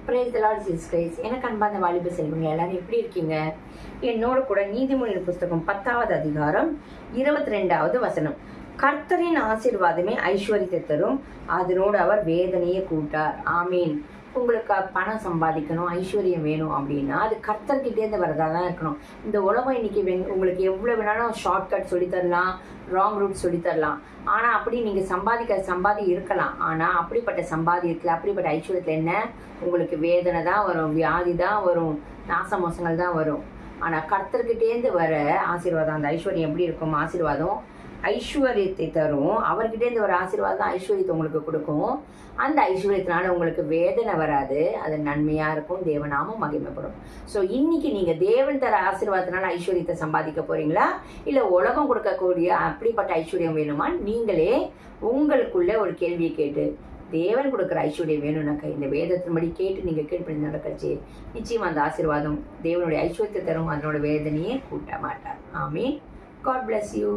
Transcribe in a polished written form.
Praise the Lord Jesus Christ. எனக்கு அன்பான வாலிப செல்வங்க எல்லாரும் எப்படி இருக்கீங்க? என்னோட கூட நீதிமொழியின் புஸ்தகம் 10வது அதிகாரம் 22வது வசனம். கர்த்தரின் ஆசீர்வாதமே ஐஸ்வர்யத்தை தரும், அதனோடு அவர் வேதனையை கூட்டார். ஆமீன். உங்களுக்கு பணம் சம்பாதிக்கணும், ஐஸ்வர்யம் வேணும் அப்படின்னா அது கர்த்தர்கிட்டேருந்து வரதாக தான் இருக்கணும். இந்த உலகம் இன்னைக்கு உங்களுக்கு எவ்வளோ வேணாலும் ஷார்ட்கட் சொல்லித்தரலாம், ராங் ரூட் சொல்லித்தரலாம். ஆனால் அப்படி நீங்கள் சம்பாதி இருக்கலாம். ஆனால் அப்படிப்பட்ட சம்பாதி இருக்கல, அப்படிப்பட்ட ஐஸ்வர்யத்தில் என்ன உங்களுக்கு வேதனை தான் வரும், வியாதி தான் வரும், நாச மோசங்கள் தான் வரும். ஆனால் கர்த்தர்கிட்டேருந்து வர ஆசீர்வாதம், அந்த ஐஸ்வர்யம் எப்படி இருக்கும்? ஆசீர்வாதம் ஐஸ்வர்யத்தை தரும். அவர்கிட்டேருந்து ஒரு ஆசீர்வாதம் தான் ஐஸ்வர்யத்தை உங்களுக்கு கொடுக்கும். அந்த ஐஸ்வர்யத்தினால உங்களுக்கு வேதனை வராது, அது நன்மையாக இருக்கும், தேவநாமம் மகிமைப்படும். ஸோ இன்னைக்கு நீங்கள் தேவன் தர ஆசீர்வாதத்தினால ஐஸ்வர்யத்தை சம்பாதிக்க போறீங்களா, இல்லை உலகம் கொடுக்கக்கூடிய அப்படிப்பட்ட ஐஸ்வர்யம் வேணுமா? நீங்களே உங்களுக்குள்ள ஒரு கேள்வியை கேட்டு தேவன் கொடுக்குற ஐஸ்வர்யம் வேணும்னாக்கா இந்த வேதத்தின்படி கேட்டு நீங்கள் கீழ்ப்படி நடக்கச்சு, நிச்சயம் அந்த ஆசீர்வாதம் தேவனுடைய ஐஸ்வர்யத்தை தரும், அதனோட வேதனையே கூட்ட மாட்டார். ஆமீன். God bless you.